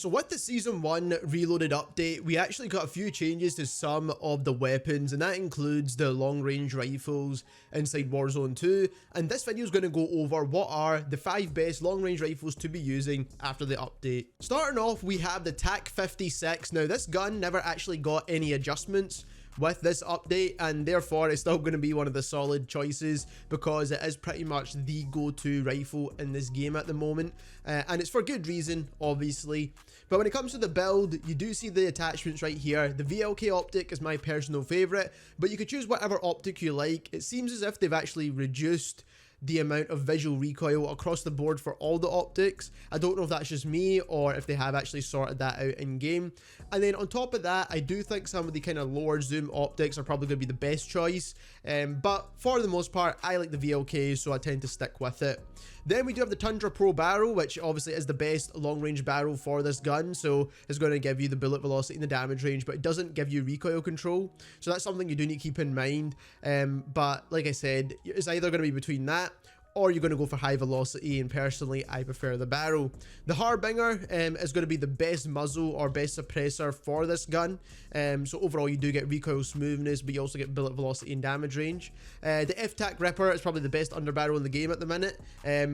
So with the Season 1 Reloaded update, we actually got a few changes to some of the weapons, and that includes the long-range rifles inside Warzone 2, and this video is going to go over what are the 5 best long-range rifles to be using after the update. Starting off, we have the TAQ-56. Now, this gun never actually got any adjustments with this update, and therefore it's still going to be one of the solid choices because it is pretty much the go-to rifle in this game at the moment, and it's for good reason, obviously. But when it comes to the build, you do see the attachments right here. The VLK optic is my personal favorite, but you could choose whatever optic you like. It seems as if they've actually reduced the amount of visual recoil across the board for all the optics. I don't know if that's just me or if they have actually sorted that out in game. And then on top of that, I do think some of the kind of lower zoom optics are probably going to be the best choice, but for the most part I like the VLK, so I tend to stick with it. Then we do have the Tundra Pro barrel, which obviously is the best long range barrel for this gun, so it's going to give you the bullet velocity and the damage range, but it doesn't give you recoil control, so that's something you do need to keep in mind. But like I said, it's either going to be between that or you're going to go for high velocity, and personally I prefer the barrel. The Harbinger is going to be the best muzzle or best suppressor for this gun, so overall you do get recoil smoothness, but you also get bullet velocity and damage range. The FTAC gripper is probably the best underbarrel in the game at the minute.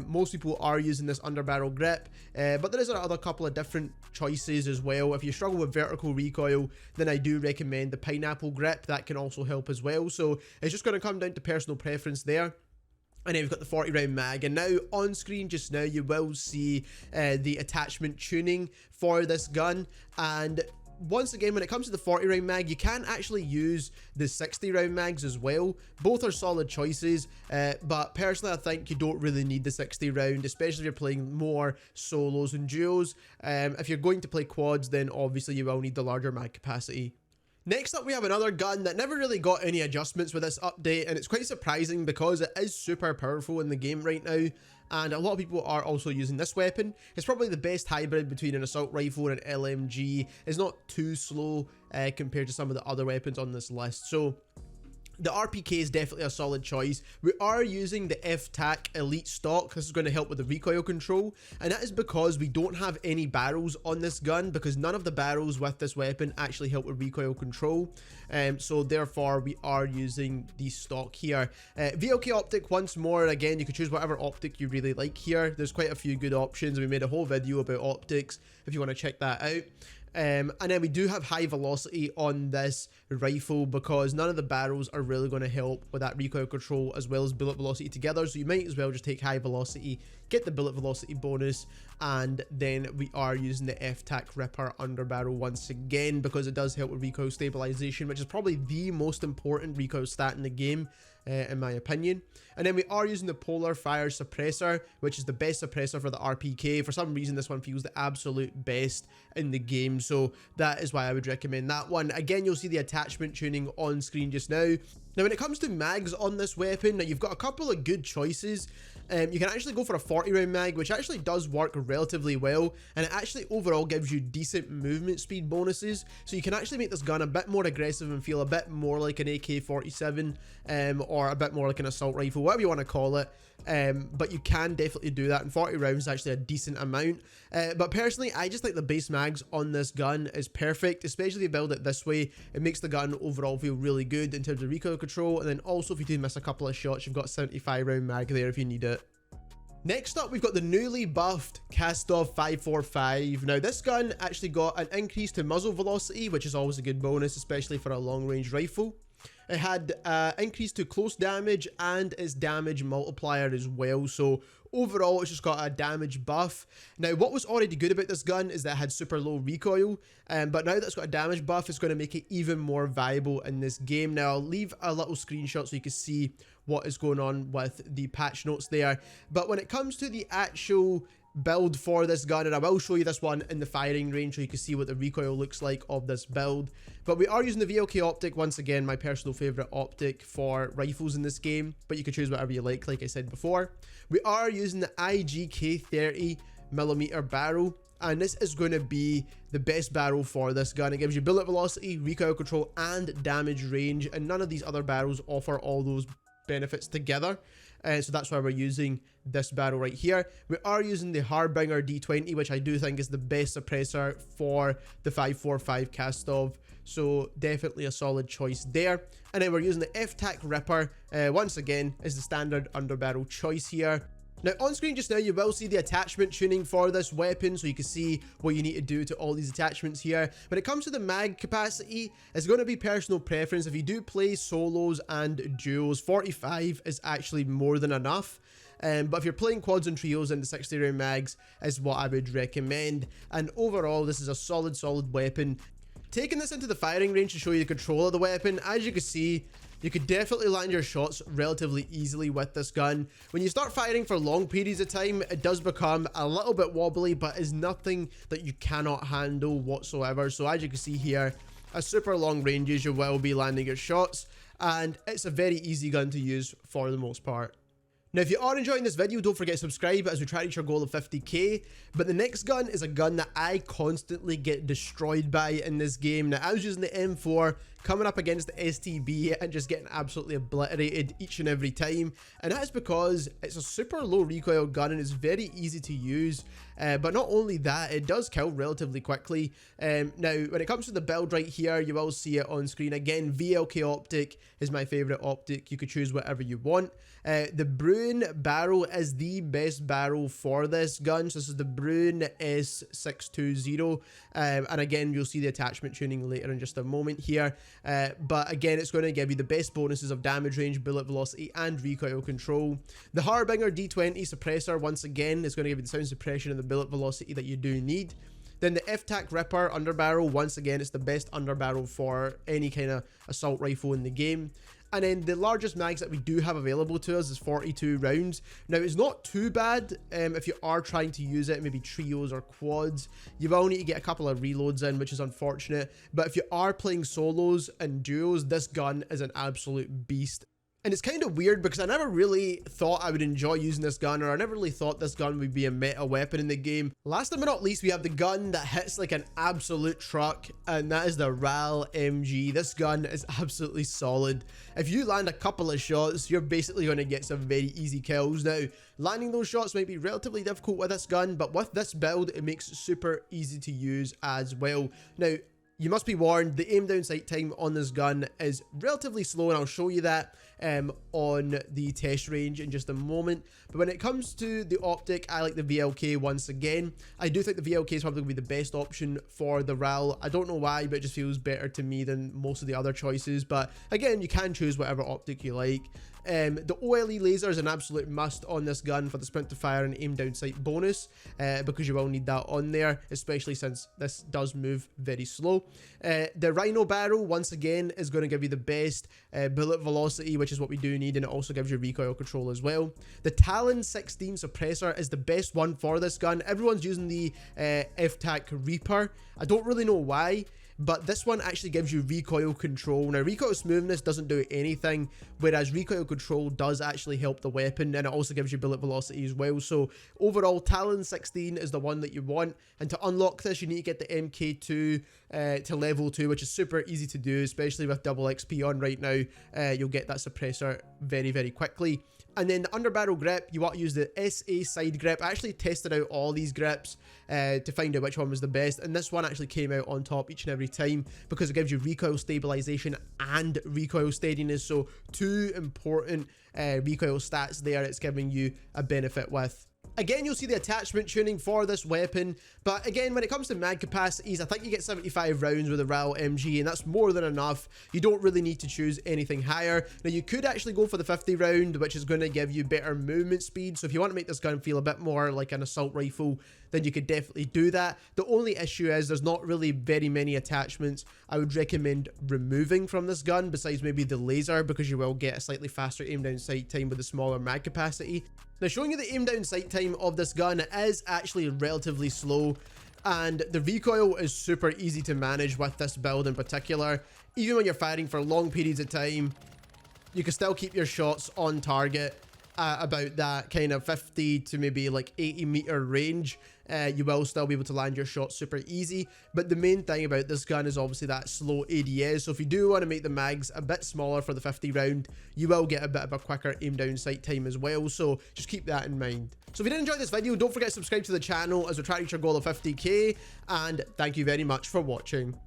Most people are using this underbarrel grip, but there is another couple of different choices as well. If you struggle with vertical recoil, then I do recommend the pineapple grip. That can also help as well, so it's just going to come down to personal preference there. And then we've got the 40 round mag, and now on screen just now you will see the attachment tuning for this gun. And once again, when it comes to the 40 round mag, you can actually use the 60 round mags as well. Both are solid choices, but personally I think you don't really need the 60 round, especially if you're playing more solos and duos. If you're going to play quads, then obviously you will need the larger mag capacity. Next up, we have another gun that never really got any adjustments with this update, and it's quite surprising because it is super powerful in the game right now, and a lot of people are also using this weapon. It's probably the best hybrid between an assault rifle and an LMG. It's not too slow compared to some of the other weapons on this list, so the RPK is definitely a solid choice. We are using the FTAC Elite stock. This is going to help with the recoil control, and that is because we don't have any barrels on this gun, because none of the barrels with this weapon actually help with recoil control, so therefore we are using the stock here. VLK optic, once more, again you can choose whatever optic you really like here. There's quite a few good options. We made a whole video about optics if you want to check that out. And then we do have high velocity on this rifle because none of the barrels are really going to help with that recoil control as well as bullet velocity together, so you might as well just take high velocity, get the bullet velocity bonus, and then we are using the FTAC Ripper underbarrel once again because it does help with recoil stabilization, which is probably the most important recoil stat in the game, in my opinion. And then we are using the Polar Fire Suppressor, which is the best suppressor for the RPK. For some reason this one feels the absolute best in the game, so that is why I would recommend that one. Again, you'll see the attachment tuning on screen just now. Now when it comes to mags on this weapon, now you've got a couple of good choices. You can actually go for a 40 round mag, which actually does work relatively well, and it actually overall gives you decent movement speed bonuses, so you can actually make this gun a bit more aggressive and feel a bit more like an AK-47 or a bit more like an assault rifle, whatever you want to call it. But you can definitely do that, and 40 rounds is actually a decent amount. But personally I just think the base mags on this gun is perfect, especially if you build it this way. It makes the gun overall feel really good in terms of recoil control, and then also if you do miss a couple of shots, you've got a 75 round mag there if you need it. Next up, we've got the newly buffed KASTOV-762 Now this gun actually got an increase to muzzle velocity, which is always a good bonus, especially for a long range rifle. It had increase to close damage and its damage multiplier as well, so overall it's just got a damage buff. Now what was already good about this gun is that it had super low recoil, but now that it's got a damage buff, it's going to make it even more viable in this game. Now I'll leave a little screenshot so you can see what is going on with the patch notes there, but when it comes to the actual build for this gun, and I will show you this one in the firing range so you can see what the recoil looks like of this build, but we are using the VLK optic, once again my personal favorite optic for rifles in this game, but you can choose whatever you like I said before. We are using the IGK 30mm barrel, and this is going to be the best barrel for this gun. It gives you bullet velocity, recoil control, and damage range, and none of these other barrels offer all those benefits together. so that's why we're using this barrel right here. We are using the Harbinger D20, which I do think is the best suppressor for the 545 KASTOV, so definitely a solid choice there. And then we're using the FTAC Ripper, once again, is the standard underbarrel choice here. Now on screen just now you will see the attachment tuning for this weapon, so you can see what you need to do to all these attachments here. When it comes to the mag capacity, it's going to be personal preference. If you do play solos and duos, 45 is actually more than enough. But if you're playing quads and trios, then the 60 round mags is what I would recommend. And overall, this is a solid weapon. Taking this into the firing range to show you the control of the weapon, as you can see, you could definitely land your shots relatively easily with this gun. When you start firing for long periods of time, it does become a little bit wobbly, but is nothing that you cannot handle whatsoever. So as you can see here, at super long ranges, you will be landing your shots, and it's a very easy gun to use for the most part. Now, if you are enjoying this video, don't forget to subscribe as we try to reach our goal of 50k. But the next gun is a gun that I constantly get destroyed by in this game. Now, I was using the M4, coming up against the STB and just getting absolutely obliterated each and every time. And that's because it's a super low recoil gun and it's very easy to use. But not only that, it does kill relatively quickly. Now, when it comes to the build right here, you will see it on screen. Again, VLK optic is my favorite optic. You could choose whatever you want. The Bruen barrel is the best barrel for this gun. So this is the Bruen S620. And again, you'll see the attachment tuning later in just a moment here. But again, it's going to give you the best bonuses of damage range, bullet velocity, and recoil control. The Harbinger D20 suppressor, once again, is going to give you the sound suppression and the bullet velocity that you do need. Then the FTAC Ripper underbarrel, once again, it's the best underbarrel for any kind of assault rifle in the game. And then the largest mags that we do have available to us is 42 rounds. Now, it's not too bad if you are trying to use it, maybe trios or quads. You will need to get a couple of reloads in, which is unfortunate. But if you are playing solos and duos, this gun is an absolute beast. And it's kind of weird because I never really thought I would enjoy using this gun, or I never really thought this gun would be a meta weapon in the game. Last but not least, we have the gun that hits like an absolute truck, and that is the RelMG. This gun is absolutely solid. If you land a couple of shots, you're basically going to get some very easy kills. Now, landing those shots might be relatively difficult with this gun, but with this build, it makes it super easy to use as well. Now, you must be warned, the aim down sight time on this gun is relatively slow, and I'll show you that on the test range in just a moment. But when it comes to the optic, I like the VLK once again. I do think the VLK is probably going to be the best option for the RAAL. I don't know why, but it just feels better to me than most of the other choices. But again, you can choose whatever optic you like. The OLE laser is an absolute must on this gun for the sprint to fire and aim down sight bonus, because you will need that on there, especially since this does move very slow. The Rhino barrel, once again, is going to give you the best bullet velocity, which is what we do need, and it also gives you recoil control as well. The Talon 16 suppressor is the best one for this gun. Everyone's using the FTAC Reaper. I don't really know why, but this one actually gives you recoil control. Now, recoil smoothness doesn't do anything, whereas recoil control does actually help the weapon, and it also gives you bullet velocity as well. So overall, Talon 16 is the one that you want, and to unlock this, you need to get the MK2 to level 2, which is super easy to do, especially with double XP on right now. You'll get that suppressor very quickly. And then the underbarrel grip, you want to use the SA side grip. I actually tested out all these grips to find out which one was the best, and this one actually came out on top each and every time because it gives you recoil stabilization and recoil steadiness. So two important recoil stats there it's giving you a benefit with. Again, you'll see the attachment tuning for this weapon, but again, when it comes to mag capacities, I think you get 75 rounds with a RelMG, and that's more than enough. You don't really need to choose anything higher. Now, you could actually go for the 50 round, which is going to give you better movement speed, so if you want to make this gun feel a bit more like an assault rifle, then you could definitely do that. The only issue is there's not really very many attachments I would recommend removing from this gun, besides maybe the laser, because you will get a slightly faster aim down sight time with a smaller mag capacity. Now, showing you the aim down sight time of this gun is actually relatively slow, and the recoil is super easy to manage with this build in particular. Even when you're firing for long periods of time, you can still keep your shots on target, about that kind of 50 to maybe like 80 meter range, you will still be able to land your shot super easy. But the main thing about this gun is obviously that slow ADS. So if you do want to make the mags a bit smaller for the 50 round, you will get a bit of a quicker aim down sight time as well. So just keep that in mind. So if you did enjoy this video, don't forget to subscribe to the channel as we try to reach our goal of 50k. And thank you very much for watching.